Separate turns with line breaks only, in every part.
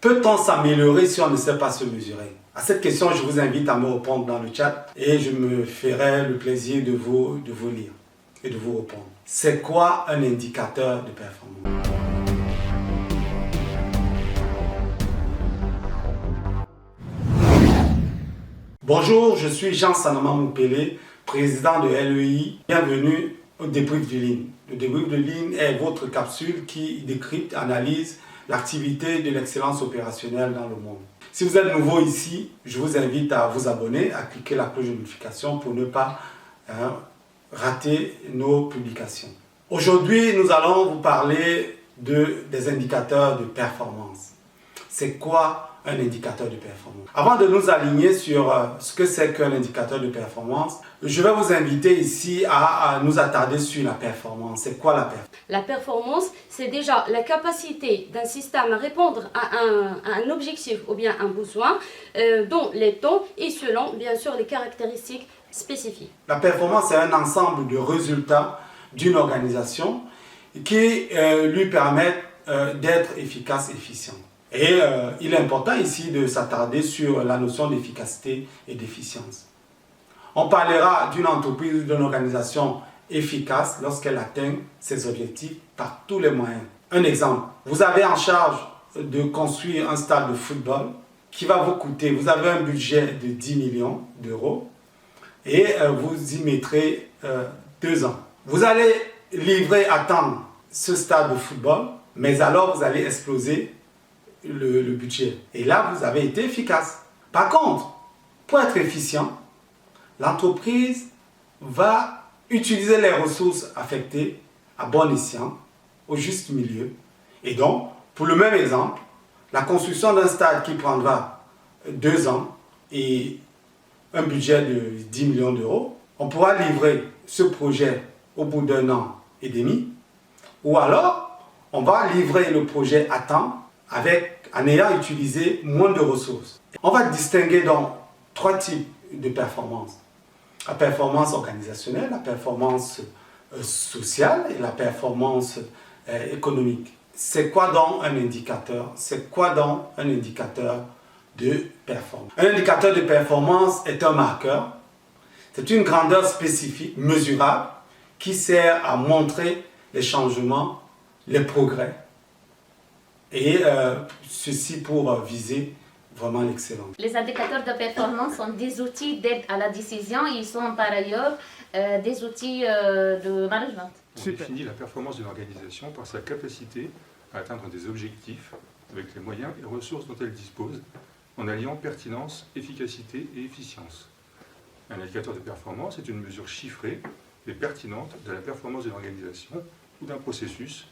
Peut-on s'améliorer si on ne sait pas se mesurer? À cette question, je vous invite à me répondre dans le chat et je me ferai le plaisir de vous lire et de vous répondre. C'est quoi un indicateur de performance? Bonjour, je suis Jean Sanama Moupele, président de LEI. Bienvenue au débrief de ligne. Le débrief de ligne est votre capsule qui décrypte, analyse l'activité de l'excellence opérationnelle dans le monde. Si vous êtes nouveau ici, je vous invite à vous abonner, à cliquer la cloche de notification pour ne pas rater nos publications. Aujourd'hui, nous allons vous parler des indicateurs de performance. C'est quoi un indicateur de performance? Avant de nous aligner sur ce que c'est qu'un indicateur de performance, je vais vous inviter ici à nous attarder sur la performance. C'est quoi la performance?
La performance, c'est déjà la capacité d'un système à répondre à un objectif ou bien un besoin dans les temps et selon bien sûr les caractéristiques spécifiques.
La performance, c'est un ensemble de résultats d'une organisation qui lui permettent d'être efficace et efficient. Et il est important ici de s'attarder sur la notion d'efficacité et d'efficience. On parlera d'une entreprise ou d'une organisation efficace lorsqu'elle atteint ses objectifs par tous les moyens. Un exemple, vous avez en charge de construire un stade de football qui va vous coûter, vous avez un budget de 10 millions d'euros et vous y mettrez 2 ans. Vous allez livrer à temps ce stade de football, mais alors vous allez exploser le budget. Et là, vous avez été efficace. Par contre, pour être efficient, l'entreprise va utiliser les ressources affectées à bon escient, au juste milieu. Et donc, pour le même exemple, la construction d'un stade qui prendra 2 ans et un budget de 10 millions d'euros, on pourra livrer ce projet au bout d'1 an et demi, ou alors on va livrer le projet à temps en ayant utilisé moins de ressources. On va distinguer donc 3 types de performances. La performance organisationnelle, la performance sociale et la performance économique. C'est quoi donc un indicateur? C'est quoi donc un indicateur de performance? Un indicateur de performance est un marqueur. C'est une grandeur spécifique, mesurable, qui sert à montrer les changements, les progrès. Et ceci pour viser vraiment l'excellence.
Les indicateurs de performance sont des outils d'aide à la décision. Ils sont par ailleurs des outils de management.
On définit la performance d'une organisation par sa capacité à atteindre des objectifs avec les moyens et ressources dont elle dispose, en alliant pertinence, efficacité et efficience. Un indicateur de performance est une mesure chiffrée et pertinente de la performance d'une organisation ou d'un processus,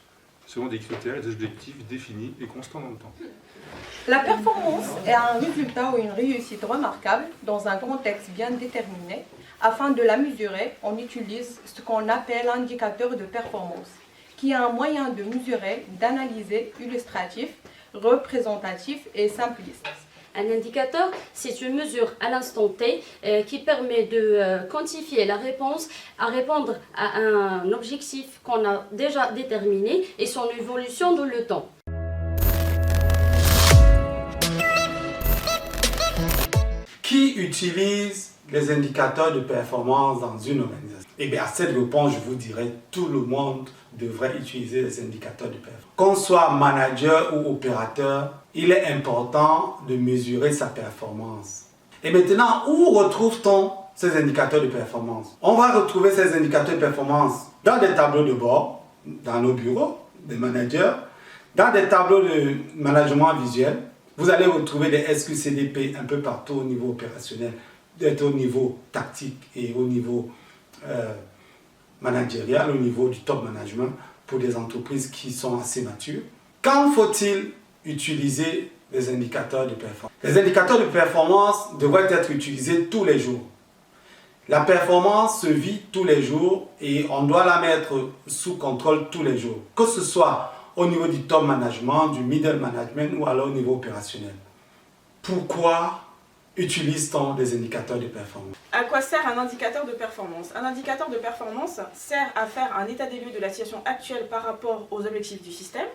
selon des critères et des objectifs définis et constants dans le temps.
La performance est un résultat ou une réussite remarquable dans un contexte bien déterminé. Afin de la mesurer, on utilise ce qu'on appelle l'indicateur de performance, qui est un moyen de mesurer, d'analyser, illustratif, représentatif et simpliste.
Un indicateur, c'est une mesure à l'instant T qui permet de quantifier la réponse à répondre à un objectif qu'on a déjà déterminé et son évolution dans le temps.
Qui utilise les indicateurs de performance dans une organisation? Eh bien, à cette réponse, je vous dirais tout le monde devrait utiliser les indicateurs de performance. Qu'on soit manager ou opérateur, il est important de mesurer sa performance. Et maintenant, où retrouve-t-on ces indicateurs de performance? On va retrouver ces indicateurs de performance dans des tableaux de bord, dans nos bureaux, des managers, dans des tableaux de management visuel. Vous allez retrouver des SQCDP un peu partout au niveau opérationnel, au niveau tactique et au niveau managérial, au niveau du top management pour des entreprises qui sont assez matures. Quand faut-il utiliser les indicateurs de performance? Les indicateurs de performance devraient être utilisés tous les jours. La performance se vit tous les jours et on doit la mettre sous contrôle tous les jours, que ce soit au niveau du top management, du middle management ou alors au niveau opérationnel. Pourquoi utilise-t-on des indicateurs de performance?
À quoi sert un indicateur de performance? Un indicateur de performance sert à faire un état des lieux de la situation actuelle par rapport aux objectifs du système,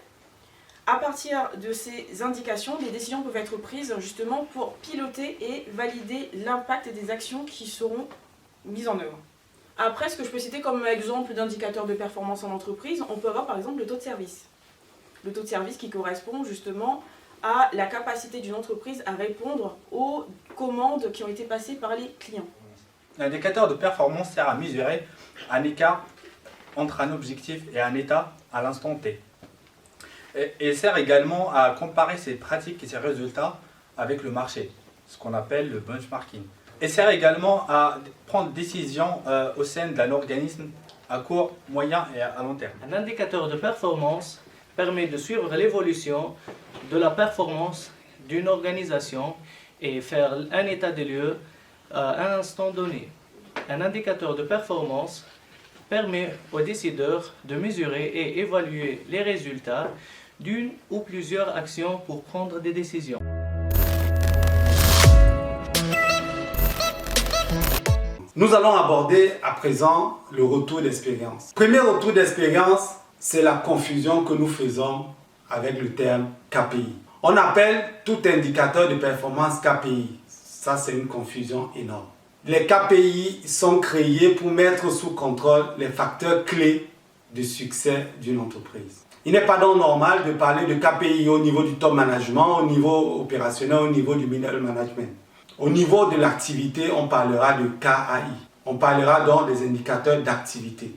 À partir de ces indications, des décisions peuvent être prises justement pour piloter et valider l'impact des actions qui seront mises en œuvre. Après, ce que je peux citer comme exemple d'indicateur de performance en entreprise, on peut avoir par exemple le taux de service. Le taux de service qui correspond justement à la capacité d'une entreprise à répondre aux commandes qui ont été passées par les clients.
L'indicateur de performance sert à mesurer un écart entre un objectif et un état à l'instant T. Et sert également à comparer ses pratiques et ses résultats avec le marché, ce qu'on appelle le benchmarking. Et sert également à prendre des décisions au sein d'un organisme à court, moyen et à long terme.
Un indicateur de performance permet de suivre l'évolution de la performance d'une organisation et faire un état des lieux à un instant donné. Un indicateur de performance permet aux décideurs de mesurer et évaluer les résultats d'une ou plusieurs actions pour prendre des décisions.
Nous allons aborder à présent le retour d'expérience. Premier retour d'expérience, c'est la confusion que nous faisons avec le terme KPI. On appelle tout indicateur de performance KPI. Ça, c'est une confusion énorme. Les KPI sont créés pour mettre sous contrôle les facteurs clés du succès d'une entreprise. Il n'est pas donc normal de parler de KPI au niveau du top management, au niveau opérationnel, au niveau du middle management. Au niveau de l'activité, on parlera de KAI. On parlera donc des indicateurs d'activité.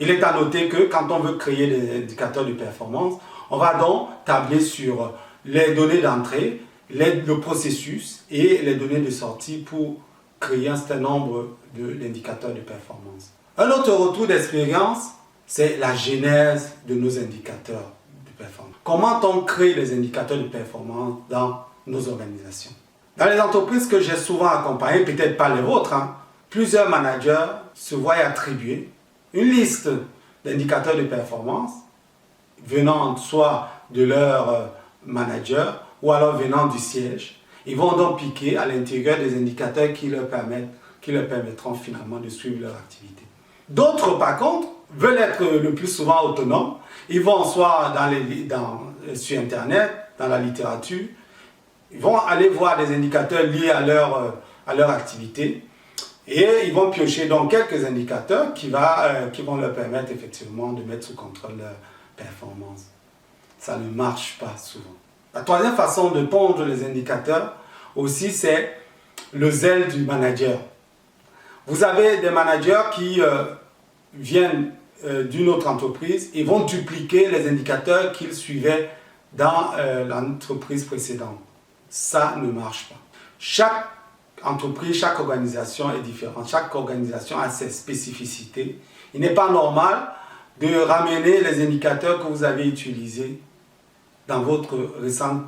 Il est à noter que quand on veut créer des indicateurs de performance, on va donc tabler sur les données d'entrée, le processus et les données de sortie pour créer un certain nombre d'indicateurs de performance. Un autre retour d'expérience, c'est la genèse de nos indicateurs de performance. Comment on crée les indicateurs de performance dans nos organisations? Dans les entreprises que j'ai souvent accompagnées, peut-être pas les vôtres, plusieurs managers se voient attribuer une liste d'indicateurs de performance venant soit de leur manager ou alors venant du siège. Ils vont donc piquer à l'intérieur des indicateurs qui leur permettront finalement de suivre leur activité. D'autres, par contre, veulent être le plus souvent autonomes. Ils vont soit sur Internet, dans la littérature, ils vont aller voir des indicateurs liés à leur activité et ils vont piocher dans quelques indicateurs qui vont leur permettre effectivement de mettre sous contrôle leur performance. Ça ne marche pas souvent. La troisième façon de pondre les indicateurs aussi, c'est le zèle du manager. Vous avez des managers qui viennent d'une autre entreprise et vont dupliquer les indicateurs qu'ils suivaient dans l'entreprise précédente. Ça ne marche pas. Chaque entreprise, chaque organisation est différente. Chaque organisation a ses spécificités. Il n'est pas normal de ramener les indicateurs que vous avez utilisés dans votre récente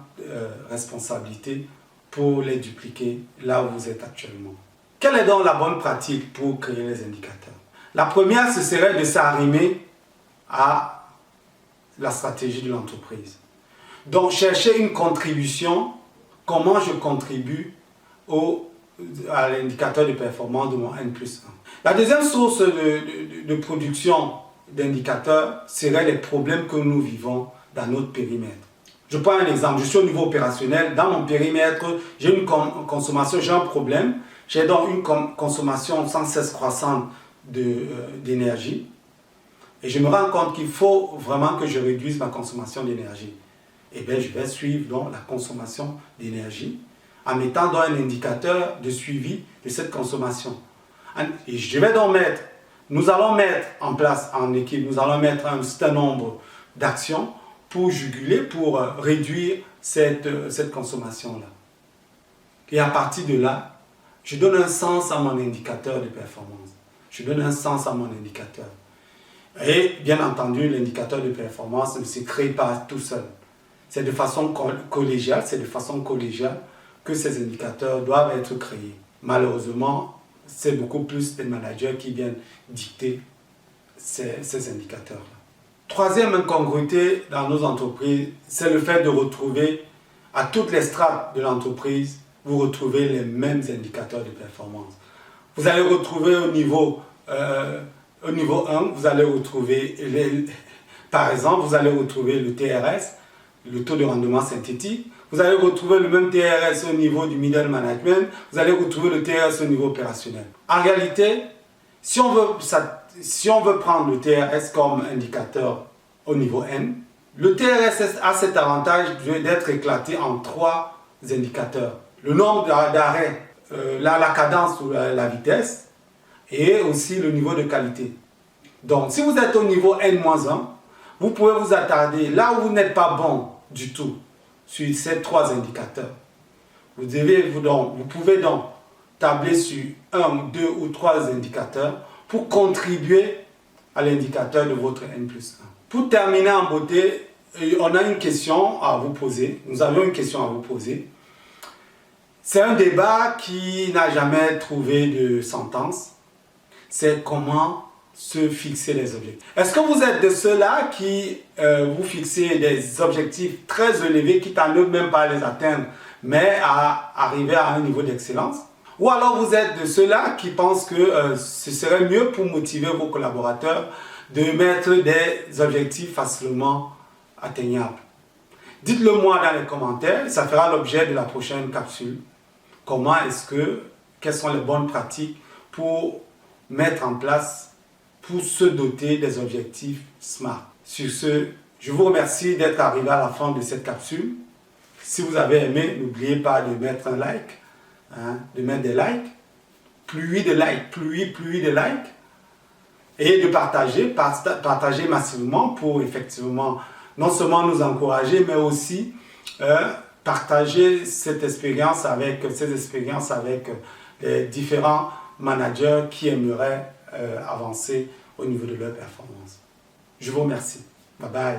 responsabilité pour les dupliquer là où vous êtes actuellement. Quelle est donc la bonne pratique pour créer les indicateurs? La première, ce serait de s'arrimer à la stratégie de l'entreprise. Donc, chercher une contribution. Comment je contribue à l'indicateur de performance de mon N+1. La deuxième source de production d'indicateurs serait les problèmes que nous vivons dans notre périmètre. Je prends un exemple, je suis au niveau opérationnel, dans mon périmètre, j'ai une consommation, j'ai un problème, j'ai donc une consommation sans cesse croissante d'énergie et je me rends compte qu'il faut vraiment que je réduise ma consommation d'énergie. Eh bien, je vais suivre donc la consommation d'énergie en mettant donc un indicateur de suivi de cette consommation. Et nous allons mettre en place en équipe, nous allons mettre un certain nombre d'actions pour juguler, pour réduire cette consommation-là. Et à partir de là, je donne un sens à mon indicateur de performance. Je donne un sens à mon indicateur. Et bien entendu, l'indicateur de performance ne se crée pas tout seul. C'est de façon collégiale, que ces indicateurs doivent être créés. Malheureusement, c'est beaucoup plus les managers qui viennent dicter ces indicateurs-là. Troisième incongruité dans nos entreprises, c'est le fait de retrouver à toutes les strates de l'entreprise, vous retrouvez les mêmes indicateurs de performance. Vous allez retrouver au niveau 1, vous allez retrouver par exemple, vous allez retrouver le TRS, le taux de rendement synthétique. Vous allez retrouver le même TRS au niveau du middle management. Vous allez retrouver le TRS au niveau opérationnel. En réalité, si on veut prendre le TRS comme indicateur au niveau N, le TRS a cet avantage d'être éclaté en 3 indicateurs. Le nombre d'arrêts, la cadence ou la vitesse, et aussi le niveau de qualité. Donc, si vous êtes au niveau N-1, vous pouvez vous attarder là où vous n'êtes pas bon du tout sur ces 3 indicateurs. Vous pouvez donc tabler sur 1, 2 ou 3 indicateurs pour contribuer à l'indicateur de votre N+1. Pour terminer en beauté, on a une question à vous poser. Nous avions une question à vous poser. C'est un débat qui n'a jamais trouvé de sentence. C'est comment se fixer les objectifs. Est-ce que vous êtes de ceux-là qui vous fixez des objectifs très élevés, qui n'arrivent même pas à les atteindre, mais à arriver à un niveau d'excellence? Ou alors vous êtes de ceux-là qui pensent que ce serait mieux pour motiver vos collaborateurs de mettre des objectifs facilement atteignables? Dites-le moi dans les commentaires, ça fera l'objet de la prochaine capsule. Quelles sont les bonnes pratiques pour mettre en place, pour se doter des objectifs SMART. Sur ce, je vous remercie d'être arrivé à la fin de cette capsule. Si vous avez aimé, n'oubliez pas de mettre un like, de mettre des likes, pluie de likes, et de partager massivement pour effectivement non seulement nous encourager, mais aussi partager ces expériences avec les différents managers qui aimeraient avancer au niveau de leur performance. Je vous remercie. Bye bye.